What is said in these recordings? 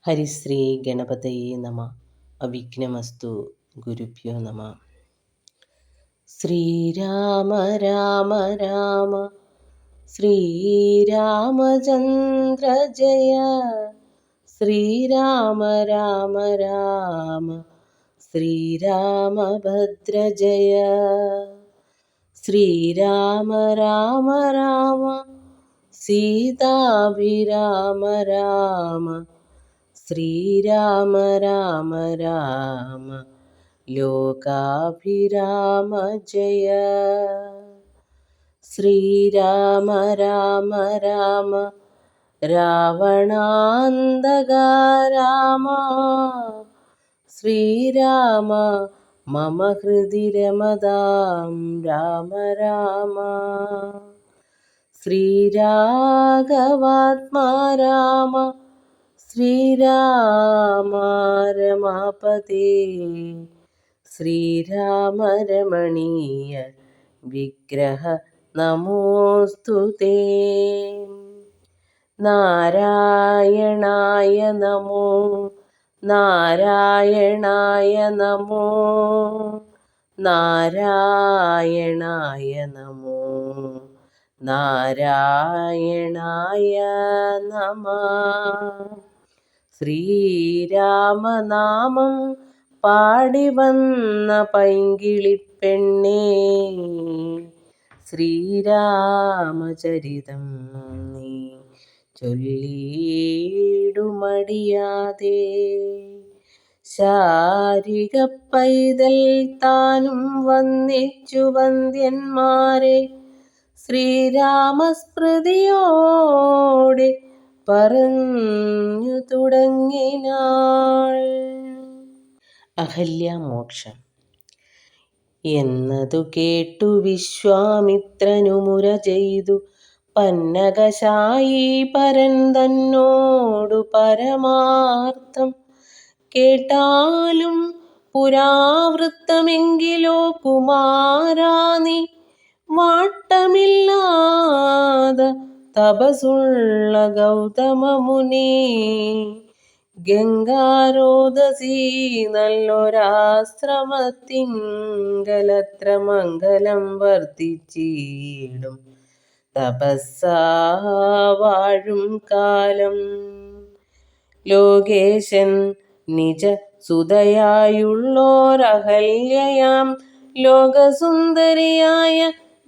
ഹരിശ്രീ ഗണപതയേ നമ. അവിഘ്നമസ്തു. ഗുരുഭ്യോ നമ. ശ്രീരാമ രാമ രാമ ശ്രീരാമചന്ദ്ര ജയ. ശ്രീരാമ രാമ രാമ ശ്രീരാമഭദ്ര ജയ. ശ്രീരാമ രാമ രാമ സീതാഭിരാമ രാമ ശ്രീരാമ രാമ രാമ ലോകാഭിരാമ ജയ. ശ്രീരാമ രാമ രാമ രാവണാന്തക രാമ ശ്രീരാമ മമ ഹൃദി രമതാം രാമ രാമ. ശ്രീരാഘവാത്മാ രാമ ശ്രീരാമ രമാപതേ. ശ്രീരാമ രമണീയ വിഗ്രഹ നമോസ്തുതേ. നാരായണായ നമോ നാരായണായ നമോ നാരായണായ നമോ നാരായണായ നമഃ. ശ്രീരാമനാമം പാടി വന്ന പൈങ്കിളിപ്പെണ്ണേ, ശ്രീരാമചരിതം നീ ചൊല്ലിയിടുമടിയാതെ. ശാരിക പൈതൽ താനും വന്ദിച്ചു വന്ദ്യന്മാരെ ശ്രീരാമസ്മൃതിയോടെ പറഞ്ഞു തുടങ്ങിനാൾ. അഹല്യാമോക്ഷം എന്നതു കേട്ടു വിശ്വാമിത്രനു മുര ചെയ്തു പന്നകശായി പരൻ തന്നോടു പരമാർത്ഥം. കേട്ടാലും പുരാവൃത്തമെങ്കിലോ കുമാരാ നീ വാട്ടമില്ലാത തപസുള്ള ഗൗതമമുനി. ഗംഗാരോദസി നല്ലൊരാശ്രമത്തിങ്കലത്ര മംഗലം വർദ്ധിച്ചിടും തപസ്സാ വാഴും കാലം. ലോകേശൻ നിജ സുതയായുള്ളോരഹല്യയാം ലോകസുന്ദരിയായ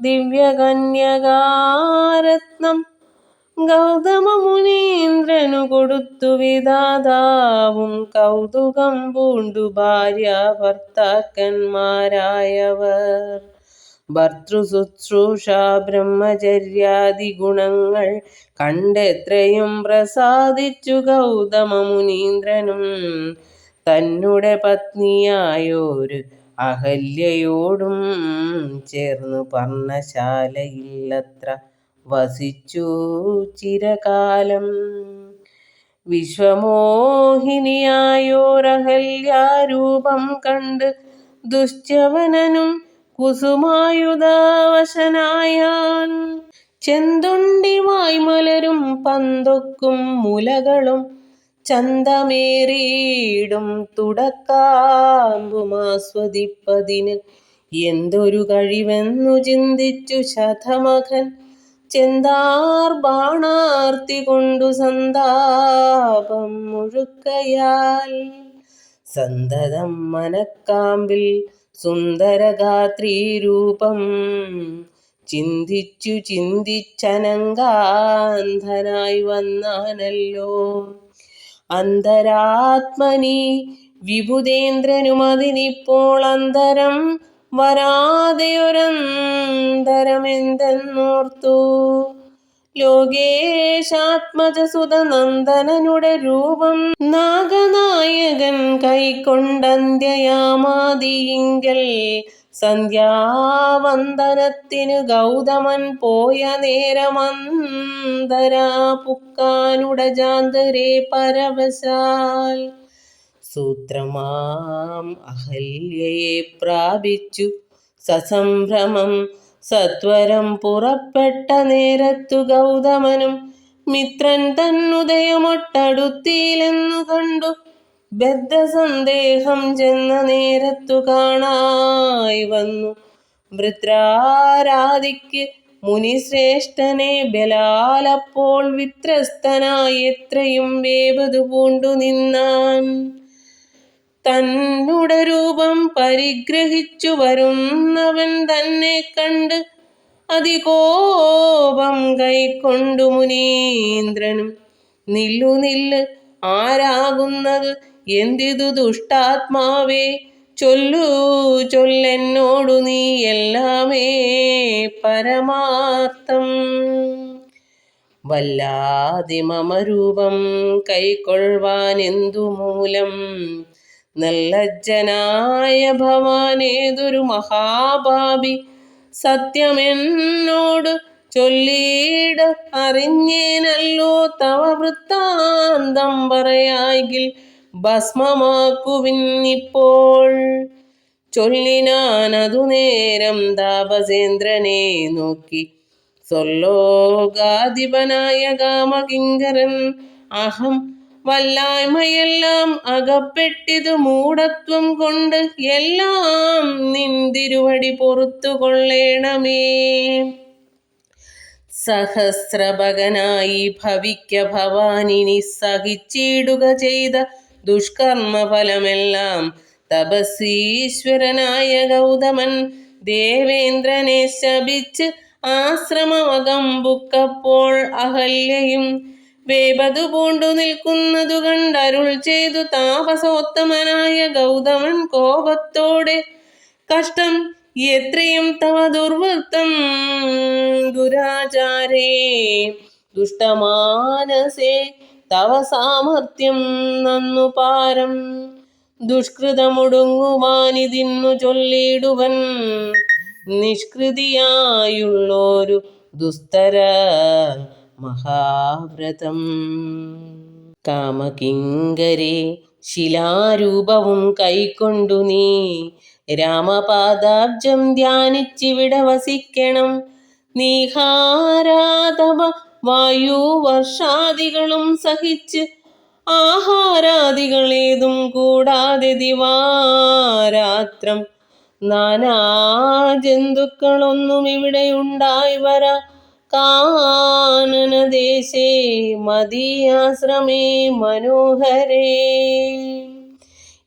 ദിവ്യകന്യകാരത്നം ഗൗതമ മുനീന്ദ്രനു കൊടുത്തു വിധാതാവും കൗതുകം പൂണ്ടു ഭാര്യ ഭർത്താക്കന്മാരായവർ. ഭർതൃശുശ്രൂഷ ബ്രഹ്മചര്യാദി ഗുണങ്ങൾ കണ്ടെത്രയും പ്രസാദിച്ചു ഗൗതമ മുനീന്ദ്രനും തന്നുടെ പത്നിയായൊരു അഹല്യയോടും ചേർന്നു പർണശാലയിലത്ര വസിച്ചു ചിരകാലം. വിശ്വമോഹിനിയായോരഹല്യാരൂപം കണ്ട് ദുശ്യവനനും കുസുമായുധവശനായാൻ. ചെന്തൊണ്ടി വായ്മലരും പന്തൊക്കും മുലകളും ചന്തമേറിയിടും തുടക്കാമ്പുമാസ്വദിപ്പതിന് എന്തൊരു കഴിവെന്നു ചിന്തിച്ചു ശതമഖൻ. ചെന്താർ ബാണാർത്തി കൊണ്ടു സന്താപം മുഴുക്കയാൽ സന്തതം മനക്കാമ്പിൽ സുന്ദരഗാത്രീരൂപം ചിന്തിച്ചു ചിന്തിച്ചനങ്കാന്ധനായി വന്നാനല്ലോ. അന്തരാത്മനി വിബുധേന്ദ്രനുമതിനിപ്പോൾ അന്തരം വരാതെയൊരന്തരമെന്തെന്നോർത്തു. ലോകേശാത്മജസുത നന്ദനനുടെ രൂപം നാഗനായകൻ കൈക്കൊണ്ടന്ത്യയാമാദിയിങ്കൽ സന്ധ്യാവന്ദനത്തിനു ഗൗതമൻ പോയ നേരമന്തരാ പുക്കാനുടജാന്തരേ പരവശാൽ. സൂത്രമാം അഹല്യയെ പ്രാപിച്ചു സസംഭ്രമം സത്വരം പുറപ്പെട്ട നേരത്തു ഗൗതമനും മിത്രൻ തന്നുദയമൊട്ടടുത്തിയിലെന്നു കണ്ടു ബദ്ധസന്ദേഹം ചെന്ന നേരത്തു കാണായി വന്നു. വൃത്രാരാധിക്ക് മുനിശ്രേഷ്ഠനെ ബലാലപ്പോൾ വിത്രസ്തനായി എത്രയും വേപതു പൂണ്ടു നിന്നാൻ. തന്നുടെ രൂപം പരിഗ്രഹിച്ചു വരുന്നവൻ തന്നെ കണ്ട് അതികോപം കൈക്കൊണ്ടു മുനീന്ദ്രനും, നില്ലു നില്ല്, ആരാകുന്നത്, എന്തിതു ദുഷ്ടാത്മാവേ, ചൊല്ലു ചൊല്ലെന്നോടു നീ എല്ലാമേ പരമാർത്ഥം. വല്ലാതെ മമ രൂപം കൈക്കൊള്ളുവാനെന്തു മൂലം, നിർലജ്ജനായ ഭവാനേതൊരു മഹാപാപി, സത്യമെന്നോട് ചൊല്ലിയിട, അറിഞ്ഞേനല്ലോ തവ വൃത്താന്തം പറയായെങ്കിൽ ഭസ്മമാക്കുവിൻ ഇപ്പോൾ. ചൊല്ലിനാനതു നേരം താപസേന്ദ്രനെ നോക്കി സ്വർലോകാധിപനായ കാമകിങ്കരൻ, അഹം വല്ലായ്മയെല്ലാം അകപ്പെട്ടിതു മൂഢത്വം കൊണ്ട്, എല്ലാം നിൻ തിരുവടി പൊറുത്തു കൊള്ളേണമേ. സഹസ്രഭകനായി ഭവിക്ക ഭവാനിനി, സഹിച്ചിടുക ചെയ്ത ദുഷ്കർമ്മഫലമെല്ലാം. തപസ്വീശ്വരനായ ഗൗതമൻ ദേവേന്ദ്രനെ ശപിച്ച് ആശ്രമമകമ്പുക്കപ്പോൾ അഹല്യയും വേപതു പൂണ്ടു നിൽക്കുന്നതു കണ്ടരുൾ ചെയ്തു താപസോത്തമനായ ഗൗതമൻ കോപത്തോടെ, കഷ്ടം എത്രയും തവ ദുർവൃത്തം ദുരാചാരേ, ദുഷ്ടമാനസേ തവ സാമർത്ഥ്യം നന്നു പാരം. ദുഷ്കൃതമൊടുങ്ങുവാനിതിന്നു ചൊല്ലിടുവൻ, നിഷ്കൃതിയായുള്ളൊരു ദുസ്തര മഹാവ്രതം. കാമകിങ്കരേ, ശിലാരൂപവും കൈക്കൊണ്ടു നീ രാമപാദാബ്ജം ധ്യാനിച്ചിവിടെ വസിക്കണം. നീഹാരാതപ വായുവർഷാദികളും സഹിച്ച് ആഹാരാദികളേതും കൂടാതെ ദിവാരാത്രം നാനാജന്തുക്കളൊന്നും ഇവിടെ ഉണ്ടായി വരാ. കാനനദേശേ മദീയാശ്രമേ മനോഹരേ.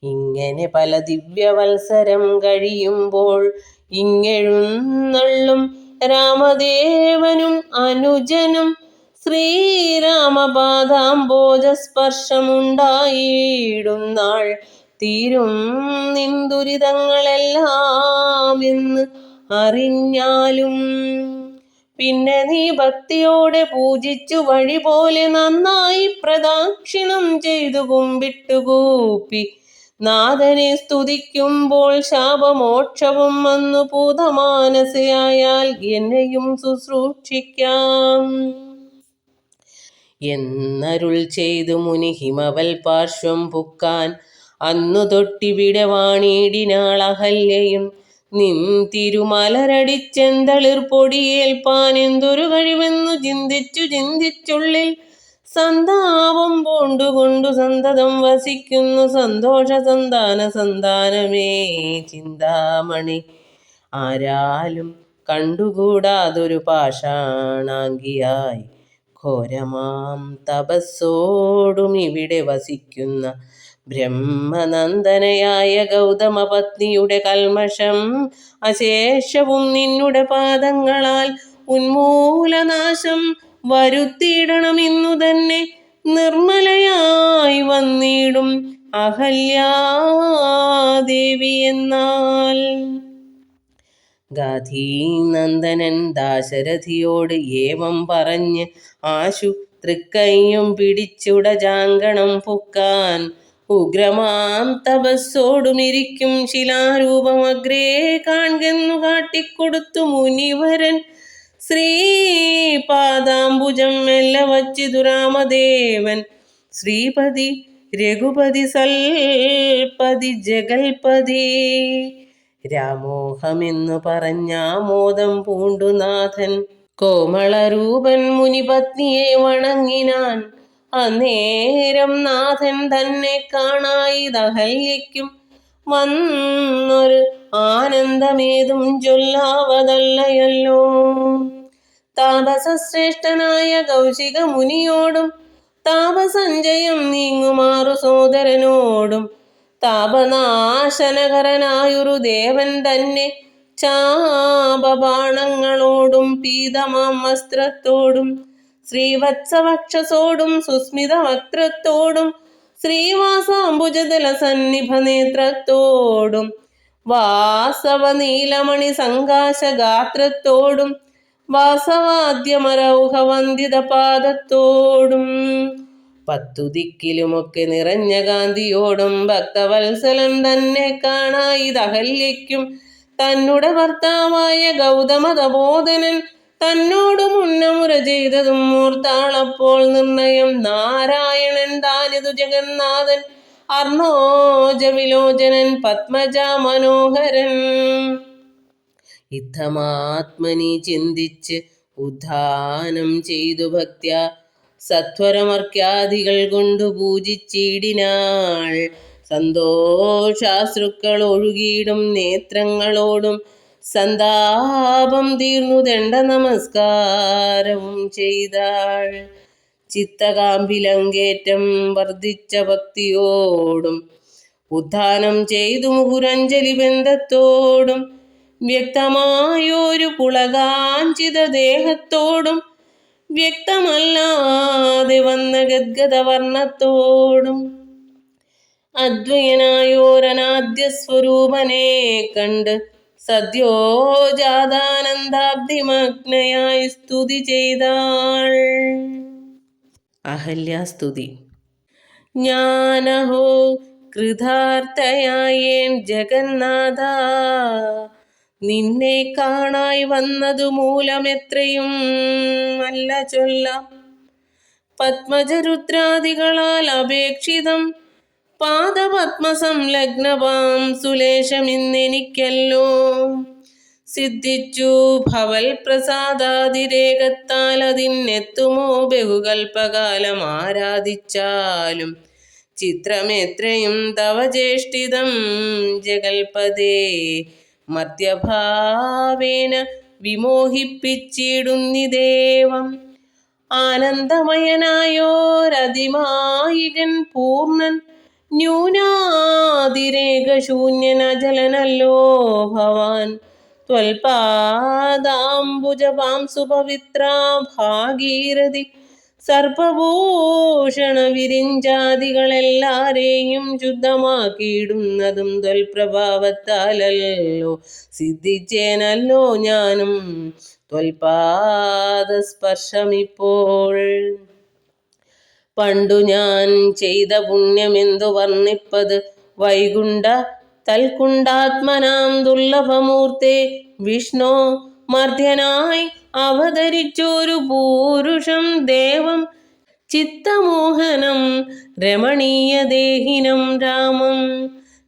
ഇങ്ങനെ പല ദിവ്യവത്സരം കഴിയുമ്പോൾ ഇങ്ങെഴുന്നള്ളും രാമദേവനും അനുജനും ശ്രീരാമപാദാംബോജസ്പർശമുണ്ടായിടുന്നാൾ തീരും നിൻ ദുരിതങ്ങളെല്ലാം എന്ന് അറിഞ്ഞാലും. പിന്നെ നീ ഭക്തിയോടെ പൂജിച്ചു വഴി പോലെ നന്നായി പ്രദക്ഷിണം ചെയ്തു കുമ്പിട്ടുകൂപ്പി നാഥനെ സ്തുതിക്കുമ്പോൾ ശാപമോക്ഷവും വന്നു പൂതമാനസയായാൽ എന്നെയും ശുശ്രൂഷിക്കാം എന്നരുൾ ചെയ്തു മുനി ഹിമവൽ പാർശ്വം പുക്കാൻ. അന്നു തൊട്ടിവിടെ വാണിടിനാൾ അഹല്യയും, നിൻ തിരുമലരടിച്ചെന്തളിർ പൊടിയേൽപ്പാൻ എന്തൊരു കഴിവെന്നു ചിന്തിച്ചുള്ളിൽ സന്താപം പൂണ്ടുകൊണ്ടു സന്തതം വസിക്കുന്നു സന്തോഷ സന്താനമേ ചിന്താമണി. ആരാലും കണ്ടുകൂടാതൊരു പാഷാണാങ്കിയായി ഘോരമാം തപസ്സോടും ഇവിടെ വസിക്കുന്ന ബ്രഹ്മനന്ദനയായ ഗൗതമ പത്നിയുടെ കൽമഷം അശേഷവും നിന്നുടെ പാദങ്ങളാൽ ഉന്മൂലനാശം വരുത്തിയിടണമെന്നു തന്നെ നിർമ്മലയായി വന്നിടും അഹല്യാദേവി എന്നാൽ. ഗാധീനന്ദനൻ ദാശരഥിയോട് ഏവം പറഞ്ഞ് ആശു തൃക്കൈയും പിടിച്ചുടജാങ്കണം പുക്കാൻ. ഉഗ്രമാം തപസ്സോടുമിരിക്കും ശിലാരൂപമഗ്രേ കാൺകെന്നു കാട്ടിക്കൊടുത്തു മുനിവരൻ. ശ്രീപാദാംബുജം മെല്ലെ വച്ചിതു രാമദേവൻ. ശ്രീപതി രഘുപതി സൽപതി ജഗൽപതി രാമോഹമെന്നു പറഞ്ഞാമോദം പൂണ്ടുനാഥൻ. കോമളരൂപൻ മുനിപത്നിയെ വണങ്ങിനാൻ. അന്നേരം നാഥൻ തന്നെ കാണായിതഹല്യയ്ക്കും വന്നൊരു ആനന്ദമേതും ചൊല്ലാവതല്ലയല്ലോ. താപസശ്രേഷ്ഠനായ കൗശിക മുനിയോടും താപസഞ്ജയം നീങ്ങുമാറു സോദരനോടും താപനാശനകരനായൊരു ദേവൻ തന്നെ ചാപബാണങ്ങളോടും പീതമാം വസ്ത്രത്തോടും ശ്രീവത്സവക്ഷസോടും സുസ്മിത വക്ത്രത്തോടും ശ്രീവാസാംബുജദല സന്നിഭ നേത്രത്തോടും വാസവനീലമണി സങ്കാശ ഗാത്രത്തോടും വാസവാദ്യമരൗഹവന്ദിത പാദത്തോടും 10 ദിക്കിലുമൊക്കെ നിറഞ്ഞ കാന്തിയോടും ഭക്തവത്സലൻ തന്നെ കാണായിതഹല്യയ്ക്കും തന്നുടെ ഭർത്താവായ ഗൗതമ തപോധനൻ തന്നോടു മുന്നമുര ചെയ്തതും മൂർത്താളപ്പോൾ നിർണയം നാരായണൻ താനിതു ജഗന്നാഥൻ അർണോജവിലോചനൻ പത്മജാ മനോഹരൻ. ഇത്തമാത്മനി ചിന്തിച്ച് ഉദ്ധാനം ചെയ്തു ഭക്ത്യാ സത്വരമർക്യാദികൾ കൊണ്ടു പൂജിച്ചിടിനാൾ. സന്തോഷാശ്രുക്കൾ ഒഴുകിയിടും നേത്രങ്ങളോടും സന്താപം തീർന്നു ദണ്ഡ നമസ്കാരവും ചെയ്താൾ. ചിത്തകാമ്പിലങ്കേറ്റം വർദ്ധിച്ച ഭക്തിയോടും ഉദ്ധാനം ചെയ്തു മുഹുരഞ്ജലി ബന്ധത്തോടും വ്യക്തമായൊരു പുളകാഞ്ചിത ദേഹത്തോടും വ്യക്തമല്ലാതെ വന്ന ഗദ്ഗദവർണ്ണത്തോടും അദ്വയനായോരനാദ്യ സ്വരൂപനെ കണ്ട് സദ്യോജാതാനന്ദാബ്ധിമഗ്നയായി സ്തുതി ചെയ്താൾ. അഹല്യാസ്തുതി. ഞാനഹോ കൃതാർത്ഥയായേൻ ജഗന്നാഥ, നിന്നെ കാണായി വന്നതു മൂലമെത്രയും നല്ല ചൊല്ലാം. പത്മജരുദ്രാദികളാൽ അപേക്ഷിതം പാദപത്മസംലഗ്നപാം സുലേശമിന്നെനിക്കല്ലോ സിദ്ധിച്ചു. ഭവൽ പ്രസാദാതിരേകത്താൽ അതിനെത്തുമോ ബഹുകൽപ്പകാലം ആരാധിച്ചാലും. ചിത്രമെത്രയും തവ ചേഷ്ടിതം ജഗൽപദേ, മർത്യഭാവേന വിമോഹിപ്പിച്ചിടുന്നിദേവം. ആനന്ദമയനായോരതിമായികൻ പൂർണ്ണൻ ന്യൂനാതിരേകശൂന്യൻ അജലനല്ലോ ഭവാൻ. ത്വൽപാദാംബുജപാംസുപവിത്രാ ഭാഗീരഥി സർപ്പഭൂഷണ വിരിഞ്ചാദികളെല്ലാരെയും ശുദ്ധമാക്കിയിടുന്നതും ത്വൽപ്രഭാവത്താലല്ലോ. സിദ്ധിച്ചേനല്ലോ ഞാനും ത്വൽപാദസ്പർശമിപ്പോൾ. പണ്ടു ഞാൻ ചെയ്ത പുണ്യമെന്തു വർണ്ണിപ്പത്. വൈകുണ്ഠ തൽക്കുണ്ടാത്മനാം ദുർലഭമൂർത്തേ വിഷ്ണോ, മർദ്ധ്യനായി അവതരിച്ചൊരു പൂരുഷം ദേവം. ചിത്തമോഹനം രമണീയദേഹിനം രാമം.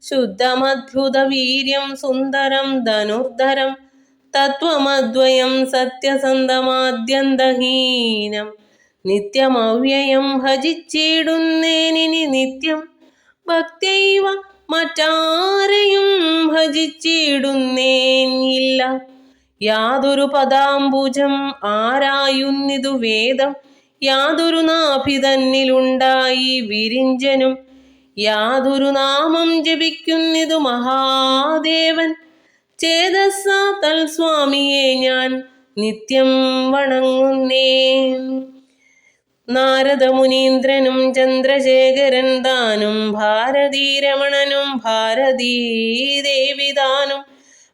ശുദ്ധമദ്ഭുത വീര്യം സുന്ദരം ധനുർധരം. തത്വമദ്വയം സത്യസന്ധമാദ്യന്തഹീനം. നിത്യമവ്യയം ഭജിച്ചിടുന്നേനിനി നിത്യം. ഭക്ത്യൈവ മറ്റാരെയും ഭജിച്ചിടുന്നേൻ ഇല്ല. യാതൊരു പദാംബുജം ആരായുന്നിതു വേദം. യാതൊരു നാഭി തന്നിലുണ്ടായി വിരിഞ്ചനും. യാതൊരു നാമം ജപിക്കുന്നിതു മഹാദേവൻ. ചേതസ്സാ തൽസ്വാമിയെ ഞാൻ നിത്യം വണങ്ങുന്നേൻ. നാരദമുനീന്ദ്രനും ചന്ദ്രശേഖരൻ താനും ഭാരതീരമണനും ഭാരതീദേവി താനും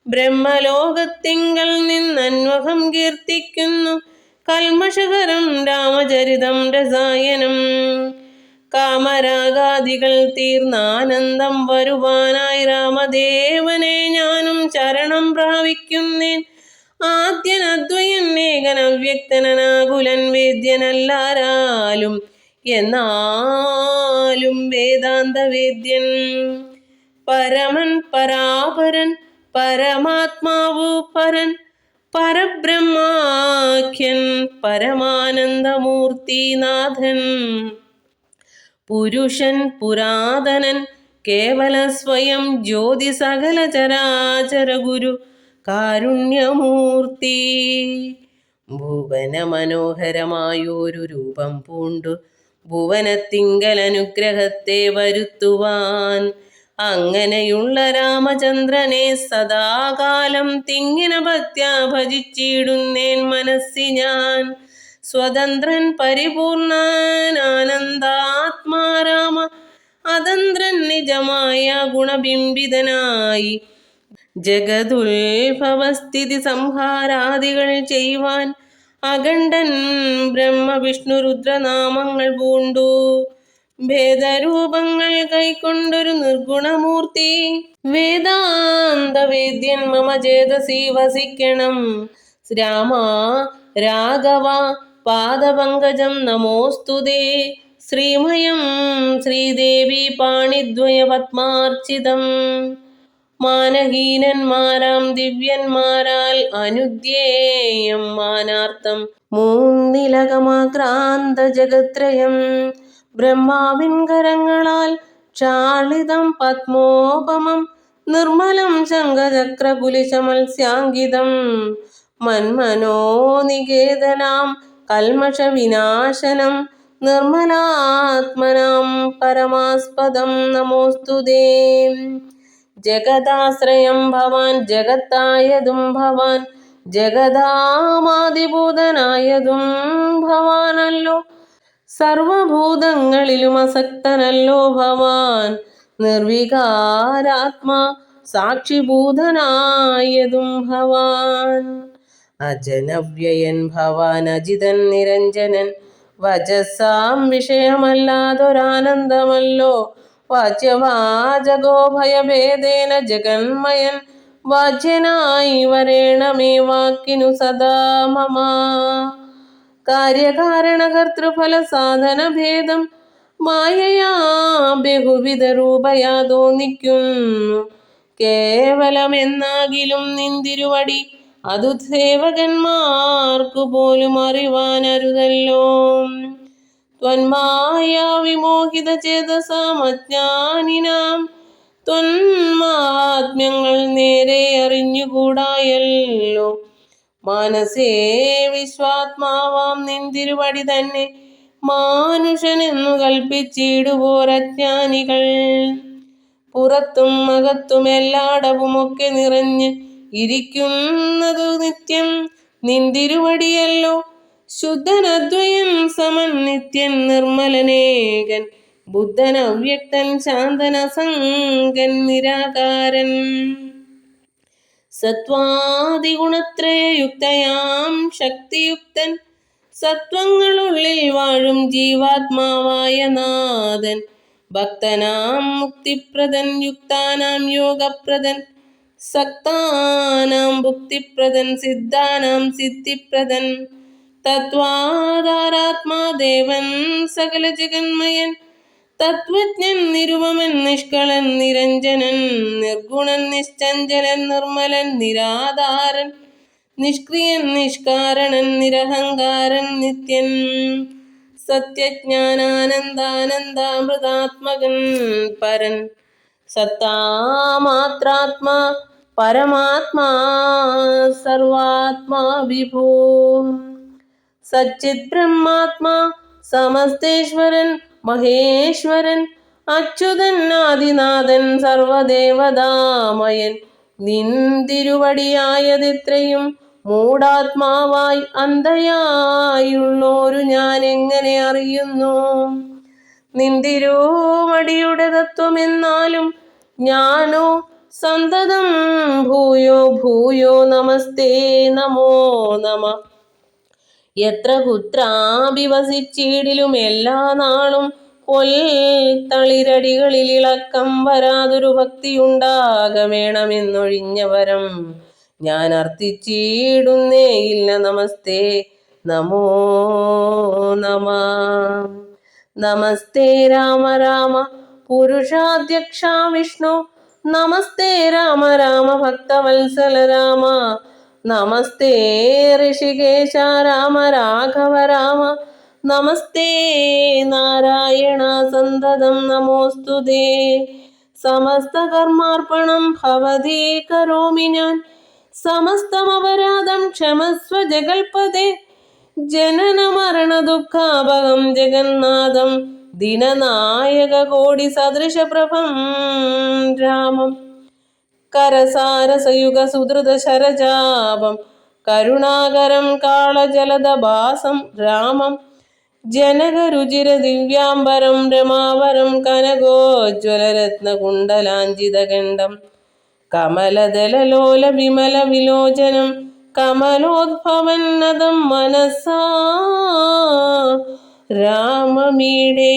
ബ്രഹ്മലോകത്തിങ്കൽ നിന്നന്വഹം കീർത്തിക്കുന്നു കൽമഷകരം രാമചരിതം രസായനം. കാമരാഗാദികൾ തീർന്നാനന്ദം വരുവാനായി രാമദേവനെ ഞാനും ശരണം പ്രാപിക്കുന്നേൻ. ആദ്യൻ അദ്വയൻ ഏകൻ അവ്യക്തനാകുലൻ വേദ്യനല്ലാരാലും എന്നാലും വേദാന്തവേദ്യൻ. പരമൻ പരാപരൻ പരമാത്മാവു പരൻ പരബ്രഹ്മാഖ്യൻ പരമാനന്ദമൂർത്തിനാഥൻ പുരുഷൻ പുരാതനൻ കേവല സ്വയം ജ്യോതി സകല ചരാചര ഗുരു കാരുണ്യമൂർത്തി ഭുവന മനോഹരമായൊരു രൂപം പൂണ്ടു ഭുവനത്തിങ്കൽ അനുഗ്രഹത്തെ വരുത്തുവാൻ അങ്ങനെയുള്ള രാമചന്ദ്രനെ സദാകാലം തിങ്ങിന ഭക്ത്യാ ഭജിച്ചിടുന്നേൻ മനസ്സി ഞാൻ സ്വതന്ത്രൻ പരിപൂർണാനന്ദാത്മാരാമ അതന്ത്രൻ നിജമായ ഗുണബിംബിതനായി ജഗതുൽഭവസ്ഥിതി സംഹാരാദികൾ ചെയ്യുവാൻ അഖണ്ഡൻ ബ്രഹ്മ വിഷ്ണു രുദ്രനാമങ്ങൾ പൂണ്ടു ഭേദരൂപങ്ങൾ കൈക്കൊണ്ടൊരു നിർഗുണമൂർത്തി വേദാന്ത വേദ്യൻ മമ ചേതസി വസിക്കണം രാമ രാഘവ പാദപങ്കജം നമോസ്തുതേ ശ്രീമയം ശ്രീദേവി പാണിദ്വയ പത്മാർച്ചിതം മാനഹീനന്മാരാം ദിവ്യന്മാരാൽ അനുദ്യേയം മാനാർത്ഥം മൂന്നിലകമാക്രാന്ത ജഗത്രയം ബ്രഹ്മാവിൻ കരങ്ങളാൽ ക്ഷാളിതം പത്മോപമം നിർമ്മലം ശംഖചക്രകുലിശമത്സ്യാങ്കിതം മന്മനോനികേതനാം കൽമഷ വിനാശനം നിർമ്മലാത്മനാം പരമാസ്പദം നമോസ്തുതേ ജഗദാശ്രയം ഭവാൻ ജഗത്തായതും ഭവാൻ ജഗദാമാദിഭൂതനായതും ഭവാനല്ലോ സർവഭൂതങ്ങളിലും അസക്തനല്ലോ ഭവാൻ നിർവികാരാത്മാ സാക്ഷിഭൂതനായതും ഭവാൻ അജനവ്യയൻ ഭവാൻ അജിതൻ നിരഞ്ജനൻ വചസാം വിഷയമല്ലാതൊരാനന്ദമല്ലോ വാച്യവാചകോ ഭയഭേദേന ജഗന്മയൻ വാച്യനായി വരേണമേ വാക്കിനു സദാ മമ കാര്യകാരണകർത്തൃഫല സാധന ഭേദം മായയാ ബഹുവിധ രൂപയാ തോന്നിക്കുന്നു കേവലമെന്നാകിലും നിന്തിരുവടി അതു സേവകന്മാർക്കു പോലും അറിവാനരുതല്ലോ ത്വന്മായാ വിമോഹിത ചേതസാമജ്ഞാനിനാം ത്വന്മാത്മ്യങ്ങൾ നേരെ അറിഞ്ഞുകൂടായല്ലോ മാനസേ വിശ്വാത്മാവാം നിന്തിരുവടി തന്നെ മാനുഷനെന്നു കൽപ്പിച്ചിടുവോരജ്ഞാനികൾ പുറത്തും അകത്തും എല്ലാടവുമൊക്കെ നിറഞ്ഞ് ഇരിക്കുന്നതു നിത്യം നിന്തിരുവടിയല്ലോ ശുദ്ധനദ്വയൻ സമൻ നിത്യൻ നിർമ്മലനേകൻ ബുദ്ധൻ അവ്യക്തൻ ശാന്തൻ അസംഗൻ നിരാകാരൻ സത്വാദിഗുണത്രയയുക്തയാം ശക്തിയുക്തൻ സത്വങ്ങളുള്ളിൽ വാഴും ജീവാത്മാവായ നാഥൻ ഭക്തനാം മുക്തിപ്രദൻ യുക്താനാം യോഗപ്രദൻ സക്താനാം ഭുക്തിപ്രദൻ സിദ്ധാനാം സിദ്ധിപ്രദൻ തത്വാധാരാത്മാദേവൻ സകല ജഗന്മയൻ തത്വജ്ഞൻ നിരുപമൻ നിഷ്കളൻ നിരഞ്ജനൻ നിർഗുണൻ നിശ്ചഞ്ചലൻ നിർമ്മലൻ നിരാധാരൻ നിഷ്ക്രിയൻ നിഷ്കാരണൻ നിരഹങ്കാരൻ നിത്യൻ സത്യജ്ഞാനാനന്ദാനന്ദാമൃതാത്മകൻ പരൻ സത്താമാത്രാത്മാ പരമാത്മാ സർവാത്മാ വിഭൂ സച്ചിത് ബ്രഹ്മാത്മാ സമസ്തേശ്വരൻ മഹേശ്വരൻ അച്യുതൻ ആദിനാഥൻ സർവദേവതാമയൻ നിന്തിരുവടിയായതിത്രയും മൂഢാത്മാവായി അന്ധയായുള്ളോരു ഞാൻ എങ്ങനെ അറിയുന്നു നിന്തിരുവടിയുടെ തത്വമെന്നാലും ഞാനോ സന്തതം ഭൂയോ ഭൂയോ നമസ്തേ നമോ നമ എത്ര കുത്രാഭിവസിച്ചിടിലും എല്ലാ നാളും പൊൽത്തളിരടികളിൽ ഇളക്കം വരാതൊരു ഭക്തിയുണ്ടാകവേണമെന്നൊഴിഞ്ഞ വരം ഞാൻ അർത്ഥിച്ചിടുന്നേയില്ല നമസ്തേ നമോ നമ നമസ്തേ രാമ രാമ പുരുഷാധ്യക്ഷ വിഷ്ണു നമസ്തേ രാമ രാമ ഭക്തവത്സല രാമ നമസ്തേ ഋഷികേശ രാമ രാഘവ രാമ നമസ്തേ നാരായണ സന്തതം നമോസ്തുതേ. സമസ്ത കർമാർപ്പണം ഭവതീ കരോമി ഞാൻ, സമസ്തമപരാധം ക്ഷമസ്വ ജഗൽപദേ. ജനന മരണ ദുഃഖാപകം ജഗന്നാഥം ദിനനായക കോടി സദൃശ പ്രഭം രാമം. കരസാരസയുഗ സുധൃത ശരജാപം കരുണാകരം കാളജലദഭാസം രാമം. ജനകരുചിര ദിവ്യാംബരം രമാവരം കനകോജ്വലരത്നകുണ്ടലാഞ്ചിതകണ്ഠം കമലദലലോല വിമല വിലോചനം കമലോദ്ഭവന്നതം മനസാ രാമമീഡേ.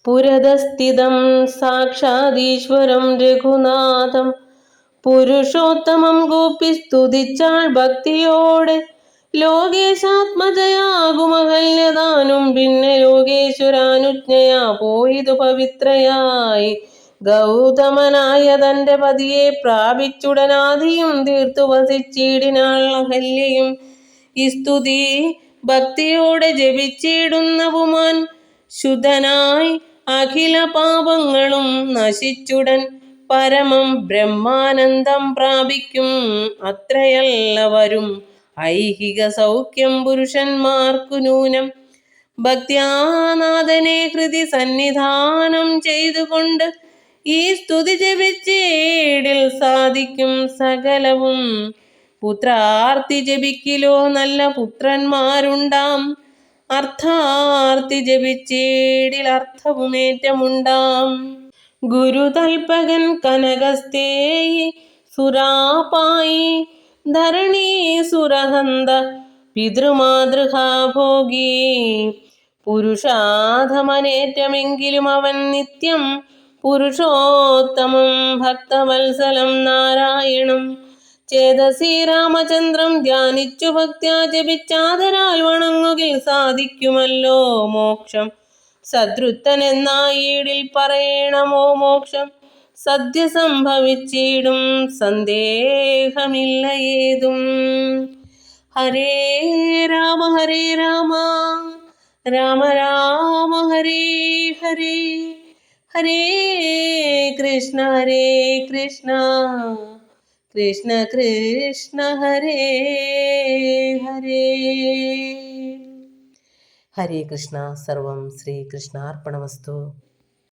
പുരതസ്ഥിതം സാക്ഷാദീശ്വരം രഘുനാഥം പുരുഷോത്തമം കൂപ്പി സ്തുതിച്ചാൾ ഭക്തിയോടെ. ലോകേശാത്മജയാകുമകല്യതാനും പിന്നെ ലോകേശ്വരാനുജ്ഞയാ പോയിതു പവിത്രയായി. ഗൗതമനായ തന്റെ പതിയെ പ്രാപിച്ചുടനാദിയും തീർത്തു വസിച്ചിടിനാൾ അഹല്യയും. ഈ സ്തുതി ഭക്തിയോടെ ജപിച്ചിടുന്ന പുമാൻ ശുദ്ധനായി അഖില പാപങ്ങളും നശിച്ചുടൻ പരമം ബ്രഹ്മാനന്ദം പ്രാപിക്കും. അത്രയല്ലവരും ഐഹിക സൗഖ്യം പുരുഷന്മാർക്കു നൂനം. ഭക്ത്യാനാഥനെ ഹൃദി സന്നിധാനം ചെയ്തുകൊണ്ട് ഈ സ്തുതി ജപിച്ചേടിൽ സാധിക്കും സകലവും. പുത്രാർത്തി ജപിക്കിലോ നല്ല പുത്രന്മാരുണ്ടാം, അർത്ഥാർത്തി ജപിച്ചേടിൽ അർത്ഥവുമേറ്റമുണ്ടാം. ഗുരുതൽപകൻ കനകസ്തേയി സുരാപായി ധരണീ സുരഹന്ത പിതൃമാതൃഹാഭോഗി. പുരുഷാധമനേറ്റമെങ്കിലും അവൻ നിത്യം പുരുഷോത്തമം ഭക്തവത്സലം നാരായണം. ചേതസി രാമചന്ദ്രം ധ്യാനിച്ചു ഭക്ത്യാ ജപിച്ചാദരാൽ വണങ്ങുകിൽ സാധിക്കുമല്ലോ മോക്ഷം. സദ്രുത്തൻ എന്നായിടിൽ പറയണമോ മോക്ഷം, സദ്യ സംഭവിച്ചിടും സന്ദേഹമില്ല ഏതും. ഹരേ രാമ രാമ രാമ ഹരേ ഹരേ, ഹരേ കൃഷ്ണ കൃഷ്ണ കൃഷ്ണ ഹരേ ഹരേ. ഹരേ കൃഷ്ണ. സർവം ശ്രീകൃഷ്ണാർപ്പണമസ്തു.